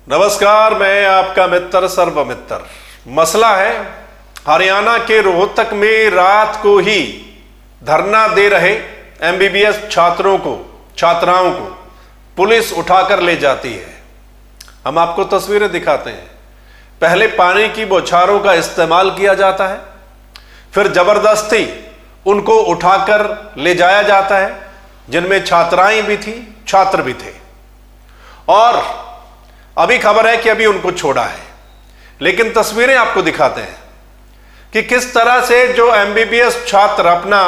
नमस्कार, मैं आपका मित्र सर्वमित्र। मसला है हरियाणा के रोहतक में रात को ही धरना दे रहे एमबीबीएस छात्राओं को पुलिस उठाकर ले जाती है। हम आपको तस्वीरें दिखाते हैं। पहले पानी की बौछारों का इस्तेमाल किया जाता है, फिर जबरदस्ती उनको उठाकर ले जाया जाता है, जिनमें छात्राएं भी थी, छात्र भी थे। और अभी खबर है कि अभी उनको छोड़ा है, लेकिन तस्वीरें आपको दिखाते हैं कि किस तरह से जो एमबीबीएस छात्र अपना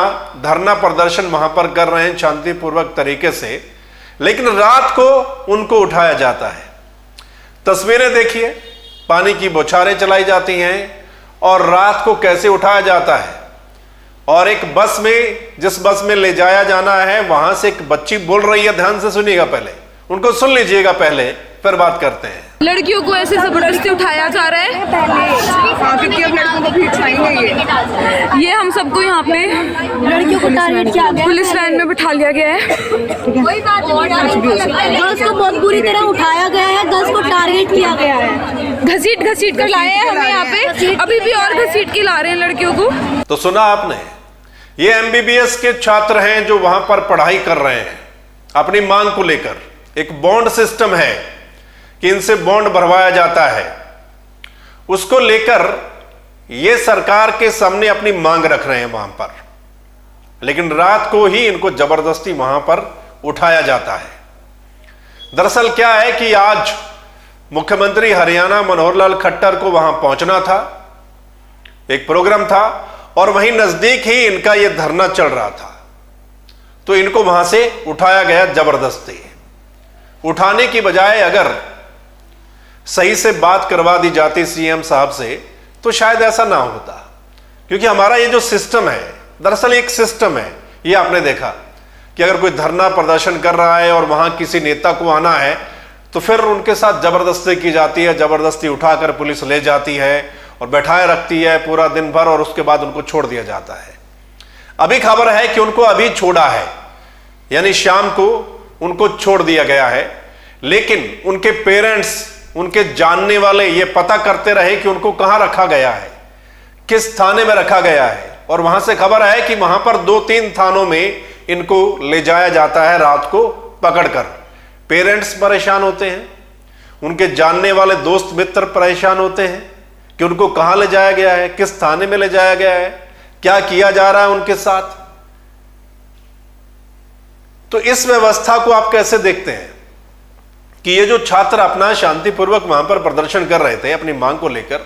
धरना प्रदर्शन वहां पर कर रहे हैं शांतिपूर्वक तरीके से, लेकिन रात को उनको उठाया जाता है। तस्वीरें देखिए, पानी की बौछारें चलाई जाती हैं और रात को कैसे उठाया जाता है। और एक बस में, जिस बस में ले जाया जाना है, वहां से एक बच्ची बोल रही है, ध्यान से सुनिएगा, पहले उनको सुन लीजिएगा, पहले फिर बात करते हैं। लड़कियों को ऐसे जबरदस्ती उठाया जा रहा है क्योंकि अब लड़कों को भीड़ चाहिए। ये हम सबको यहाँ पे लड़कियों को टारगेट किया गया, पुलिस वैन में बिठा लिया गया है। कोई बात नहीं, गर्ल्स को बहुत बुरी तरह उठाया गया है, गर्ल्स को टारगेट किया गया है, घसीट कर लाए हैं हमें यहाँ पे, अभी भी और घसीट के ला रहे हैं लड़कियों को। तो सुना आपने, ये एमबीबीएस के छात्र हैं जो वहां पर पढ़ाई कर रहे हैं अपनी मांग को लेकर। एक बॉन्ड सिस्टम है कि इनसे बॉन्ड भरवाया जाता है, उसको लेकर ये सरकार के सामने अपनी मांग रख रहे हैं वहां पर, लेकिन रात को ही इनको जबरदस्ती वहां पर उठाया जाता है। दरअसल क्या है कि आज मुख्यमंत्री हरियाणा मनोहर लाल खट्टर को वहां पहुंचना था, एक प्रोग्राम था, और वहीं नजदीक ही इनका यह धरना चल रहा था, तो इनको वहां से उठाया गया जबरदस्ती। उठाने की बजाय अगर सही से बात करवा दी जाती सीएम साहब से, तो शायद ऐसा ना होता। क्योंकि हमारा ये जो सिस्टम है, दरअसल एक सिस्टम है, ये आपने देखा कि अगर कोई धरना प्रदर्शन कर रहा है और वहां किसी नेता को आना है, तो फिर उनके साथ जबरदस्ती की जाती है, जबरदस्ती उठाकर पुलिस ले जाती है और बैठाए रखती है पूरा दिन भर, और उसके बाद उनको छोड़ दिया जाता है। अभी खबर है कि उनको अभी छोड़ा है, यानी शाम को उनको छोड़ दिया गया है, लेकिन उनके पेरेंट्स, उनके जानने वाले ये पता करते रहे कि उनको कहां रखा गया है, किस थाने में रखा गया है। और वहां से खबर है कि वहां पर 2-3 थानों में इनको ले जाया जाता है रात को पकड़कर। पेरेंट्स परेशान होते हैं, उनके जानने वाले दोस्त मित्र परेशान होते हैं कि उनको कहां ले जाया गया है, किस थाने में ले जाया गया है, क्या किया जा रहा है उनके साथ। तो इस व्यवस्था को आप कैसे देखते हैं कि ये जो छात्र अपना शांतिपूर्वक वहां पर प्रदर्शन कर रहे थे अपनी मांग को लेकर,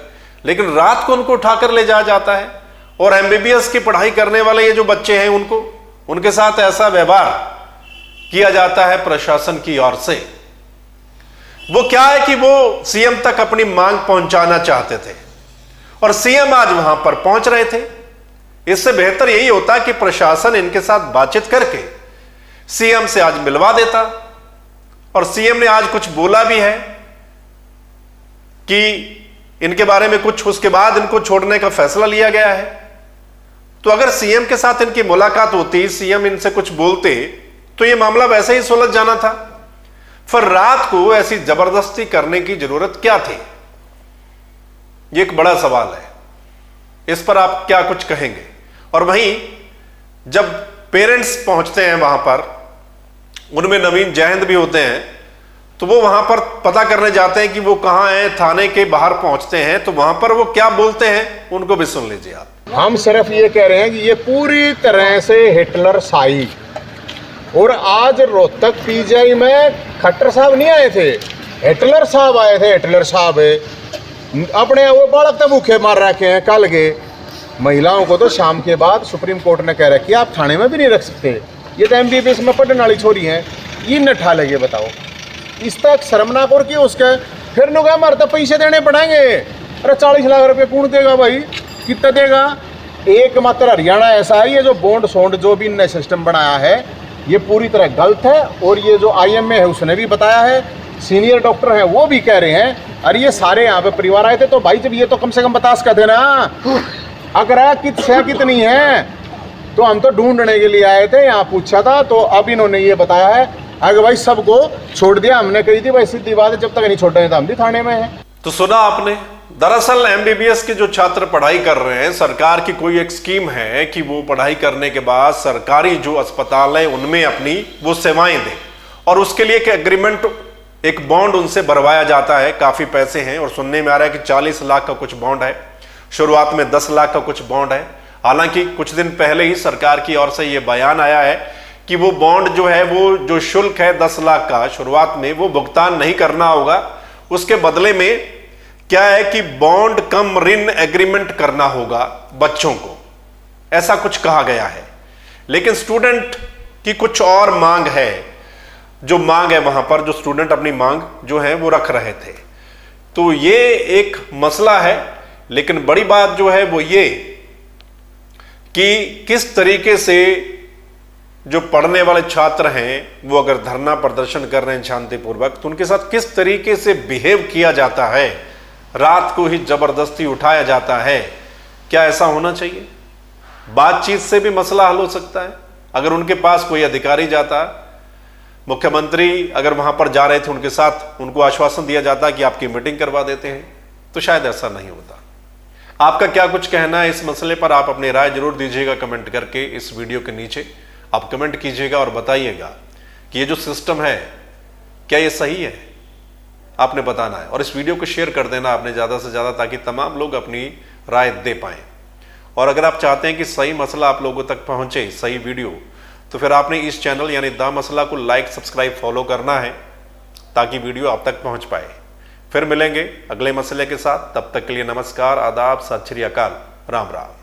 लेकिन रात को उनको उठाकर ले जाया जाता है, और एमबीबीएस की पढ़ाई करने वाले ये जो बच्चे हैं उनके साथ ऐसा व्यवहार किया जाता है प्रशासन की ओर से। वो क्या है कि वो सीएम तक अपनी मांग पहुंचाना चाहते थे, और सीएम आज वहां पर पहुंच रहे थे। इससे बेहतर यही होता कि प्रशासन इनके साथ बातचीत करके सीएम से आज मिलवा देता। और सीएम ने आज कुछ बोला भी है कि इनके बारे में कुछ, उसके बाद इनको छोड़ने का फैसला लिया गया है। तो अगर सीएम के साथ इनकी मुलाकात होती, सीएम इनसे कुछ बोलते, तो यह मामला वैसे ही सुलझ जाना था। फिर रात को ऐसी जबरदस्ती करने की जरूरत क्या थी? यह एक बड़ा सवाल है, इस पर आप क्या कुछ कहेंगे? और वहीं जब पेरेंट्स पहुंचते हैं वहां पर, उनमें नवीन जयहिंद भी होते हैं, तो वो वहां पर पता करने जाते हैं कि वो कहां हैं। थाने के बाहर पहुंचते हैं, तो वहां पर वो क्या बोलते हैं उनको भी सुन लीजिए आप। हम सिर्फ ये कह रहे हैं कि ये पूरी तरह से हिटलर शाही। और आज रोहतक पीजीआई में खट्टर साहब नहीं आए थे, हिटलर साहब आए थे। हिटलर साहब अपने वो बालक तो भूखे मार रखे हैं। कल के महिलाओं को तो शाम के बाद सुप्रीम कोर्ट ने कह रखा कि आप थाने में भी नहीं रख सकते। ये तो एमबीबीएस में पढ़ने वाली छोरी हैं, ये न ठा लेंगे, बताओ। इस तक शर्मनाक और की उसके फिर नुगा हमारे तो पैसे देने पड़ेंगे। अरे 40 लाख रुपए कौन देगा भाई, कितना देगा? एकमात्र हरियाणा ऐसा है, ये जो बॉन्ड सोंड जो भी इनने सिस्टम बनाया है, ये पूरी तरह गलत है। और ये जो IMA है उसने भी बताया है, सीनियर डॉक्टर हैं वो भी कह रहे हैं। अरे ये सारे यहाँ पे परिवार आए थे, तो भाई जब ये तो कम से कम बता सकते ना, अगर कितनी है, तो हम तो ढूंढने के लिए आए थे, यहाँ पूछा था। तो अब इन्होंने ये बताया है आगे भाई सबको छोड़ दिया हमने, कही थी भाई सीधी बात है, जब तक नहीं छोड़ रहे तो हम भी थाने में हैं। तो सुना आपने, दरअसल एमबीबीएस के जो छात्र पढ़ाई कर रहे हैं, सरकार की कोई एक स्कीम है कि वो पढ़ाई करने के बाद सरकारी जो अस्पताल है उनमें अपनी वो सेवाएं दें, और उसके लिए एक एग्रीमेंट, एक बॉन्ड उनसे भरवाया जाता है। काफी पैसे हैं और सुनने में आ रहा है कि 40 लाख का कुछ बॉन्ड है, शुरुआत में 10 लाख का कुछ बॉन्ड है। हालांकि कुछ दिन पहले ही सरकार की ओर से यह बयान आया है कि वो बॉन्ड जो है, वो जो शुल्क है 10 लाख का शुरुआत में, वो भुगतान नहीं करना होगा। उसके बदले में क्या है कि बॉन्ड कम ऋण एग्रीमेंट करना होगा बच्चों को, ऐसा कुछ कहा गया है। लेकिन स्टूडेंट की कुछ और मांग है, जो मांग है वहां पर जो स्टूडेंट अपनी मांग जो है वो रख रहे थे। तो ये एक मसला है। लेकिन बड़ी बात जो है वो ये कि किस तरीके से जो पढ़ने वाले छात्र हैं वो अगर धरना प्रदर्शन कर रहे हैं शांतिपूर्वक, तो उनके साथ किस तरीके से बिहेव किया जाता है, रात को ही जबरदस्ती उठाया जाता है। क्या ऐसा होना चाहिए? बातचीत से भी मसला हल हो सकता है। अगर उनके पास कोई अधिकारी जाता, मुख्यमंत्री अगर वहां पर जा रहे थे उनके साथ, उनको आश्वासन दिया जाता कि आपकी मीटिंग करवा देते हैं, तो शायद ऐसा नहीं होता। आपका क्या कुछ कहना है इस मसले पर? आप अपनी राय जरूर दीजिएगा कमेंट करके। इस वीडियो के नीचे आप कमेंट कीजिएगा और बताइएगा कि ये जो सिस्टम है क्या ये सही है, आपने बताना है। और इस वीडियो को शेयर कर देना आपने ज़्यादा से ज़्यादा, ताकि तमाम लोग अपनी राय दे पाएं। और अगर आप चाहते हैं कि सही मसला आप लोगों तक पहुंचे, सही वीडियो, तो फिर आपने इस चैनल यानी द मसला को लाइक, सब्सक्राइब, फॉलो करना है, ताकि वीडियो आप तक पहुंच पाए। फिर मिलेंगे अगले मसले के साथ। तब तक के लिए नमस्कार, आदाब, सत श्री अकाल, राम राम।